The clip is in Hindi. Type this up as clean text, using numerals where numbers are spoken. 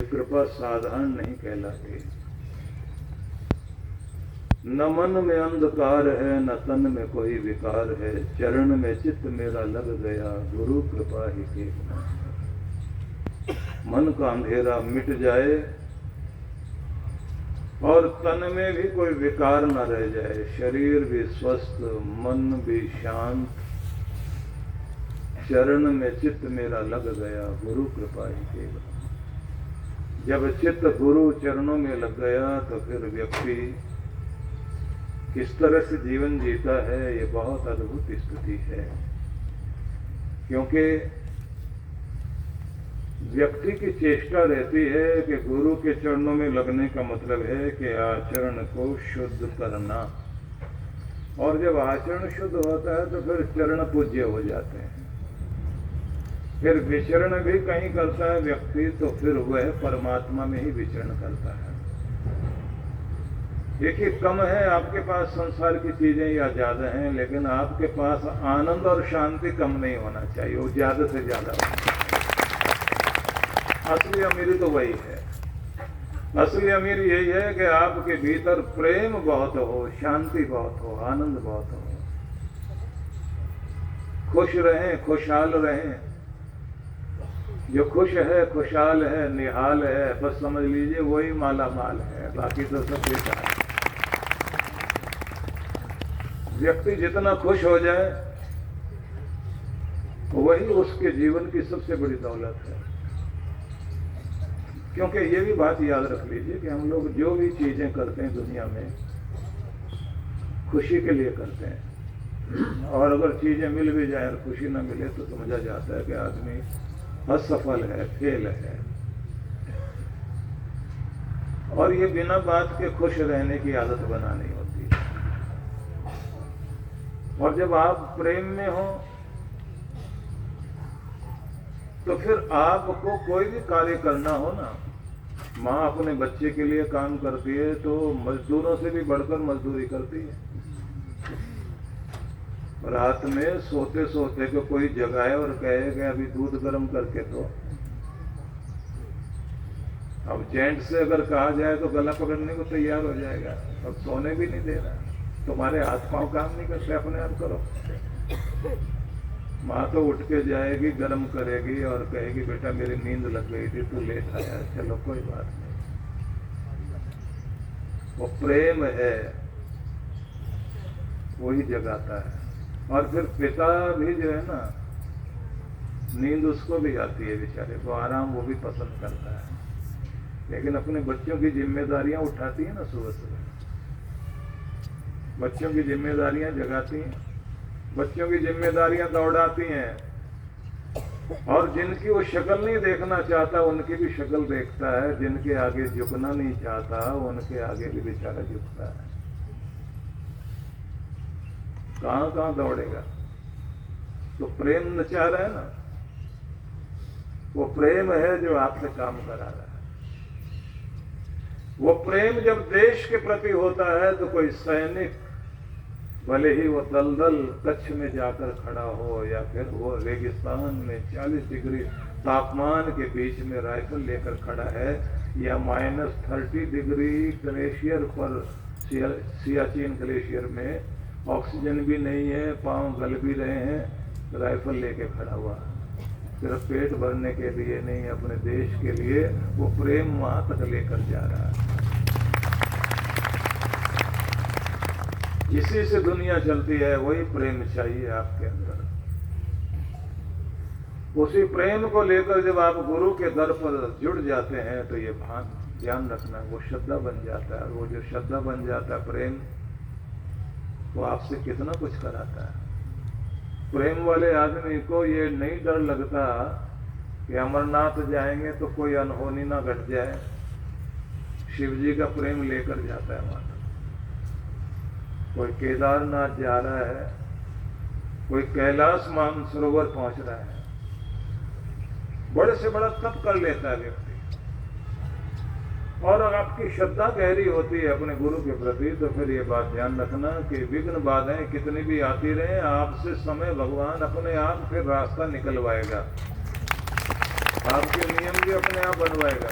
कृपा साधारण नहीं कहलाती। न मन में अंधकार है, न तन में कोई विकार है। चरण में चित्त मेरा लग गया, गुरु कृपा ही केवल। मन का अंधेरा मिट जाए और तन में भी कोई विकार न रह जाए, शरीर भी स्वस्थ, मन भी शांत। चरण में चित्त मेरा लग गया, गुरु कृपा ही केवल। जब चित्त गुरु चरणों में लग गया तो फिर व्यक्ति किस तरह से जीवन जीता है, ये बहुत अद्भुत स्थिति है। क्योंकि व्यक्ति की चेष्टा रहती है कि गुरु के चरणों में लगने का मतलब है कि आचरण को शुद्ध करना, और जब आचरण शुद्ध होता है तो फिर चरण पूज्य हो जाते हैं। फिर विचरण भी कहीं करता है व्यक्ति तो फिर वह परमात्मा में ही विचरण करता है। देखिए, कम है आपके पास संसार की चीजें या ज्यादा हैं, लेकिन आपके पास आनंद और शांति कम नहीं होना चाहिए, वो ज्यादा से ज्यादा होना चाहिए। असली अमीरी तो वही है। असली अमीरी यही है कि आपके भीतर प्रेम बहुत हो, शांति बहुत हो, आनंद बहुत हो, खुश रहें, खुशहाल रहें। जो खुश है, खुशहाल है, निहाल है, बस समझ लीजिए वही माला माल है, बाकी तो सब बेकार है। व्यक्ति जितना खुश हो जाए वही उसके जीवन की सबसे बड़ी दौलत है। क्योंकि ये भी बात याद रख लीजिए कि हम लोग जो भी चीजें करते हैं दुनिया में खुशी के लिए करते हैं, और अगर चीजें मिल भी जाए और खुशी न मिले तो समझा जाता है कि आदमी असफल है, फेल है। और ये बिना बात के खुश रहने की आदत बनानी होती है। और जब आप प्रेम में हो तो फिर आपको कोई भी कार्य करना हो ना, माँ अपने बच्चे के लिए काम करती है तो मजदूरों से भी बढ़कर मजदूरी करती है। रात में सोते सोते को कोई जगाए और कहे कि अभी दूध गर्म करके दो। अब जेंट से अगर कहा जाए तो गला पकड़ने को तैयार हो जाएगा, अब सोने भी नहीं दे रहा। तुम्हारे हाथ पांव काम नहीं करते, अपने आप करो। माँ तो उठ के जाएगी, गर्म करेगी और कहेगी बेटा मेरी नींद लग गई थी, तू लेट आया, चलो कोई बात नहीं। वो प्रेम है, वही जगाता है। और फिर पिता भी जो है ना, नींद उसको भी आती है बेचारे को, आराम वो भी पसंद करता है, लेकिन अपने बच्चों की जिम्मेदारियां उठाती है ना सुबह सुबह, बच्चों की जिम्मेदारियां जगाती हैं, बच्चों की जिम्मेदारियां दौड़ाती हैं। और जिनकी वो शक्ल नहीं देखना चाहता उनकी भी शक्ल देखता है, जिनके आगे झुकना नहीं चाहता उनके आगे भी बेचारा झुकता है। कहां कहां दौड़ेगा? तो प्रेम न चाह रहा है ना, वो प्रेम है जो आपसे काम करा रहा है। वो प्रेम जब देश के प्रति होता है तो कोई सैनिक भले ही वो दलदल कच्छ में जाकर खड़ा हो या फिर वो रेगिस्तान में 40 डिग्री तापमान के बीच में राइफल लेकर खड़ा है, या -30 डिग्री ग्लेशियर पर, सियाचिन ग्लेशियर में ऑक्सीजन भी नहीं है, पांव गल भी रहे हैं, राइफल लेके खड़ा हुआ, सिर्फ पेट भरने के लिए नहीं, अपने देश के लिए वो प्रेम वहां तक लेकर जा रहा है। इसी से दुनिया चलती है, वही प्रेम चाहिए आपके अंदर। उसी प्रेम को लेकर जब आप गुरु के दर पर जुड़ जाते हैं तो ये ध्यान रखना, वो श्रद्धा बन जाता है। वो जो श्रद्धा बन जाता है प्रेम, वो आपसे कितना कुछ कराता है। प्रेम वाले आदमी को ये नहीं डर लगता कि अमरनाथ जाएंगे तो कोई अनहोनी ना घट जाए, शिव जी का प्रेम लेकर जाता है वहां तक। कोई केदारनाथ जा रहा है, कोई कैलाश मानसरोवर पहुंच रहा है, बड़े से बड़ा तप कर लेता है व्यक्ति। और अगर आपकी श्रद्धा गहरी होती है अपने गुरु के प्रति तो फिर ये बात ध्यान रखना कि विघ्न बाधाएं कितनी भी आती रहे, आपसे समय भगवान अपने आप फिर रास्ता निकलवाएगा, आपके नियम भी अपने आप बनवाएगा।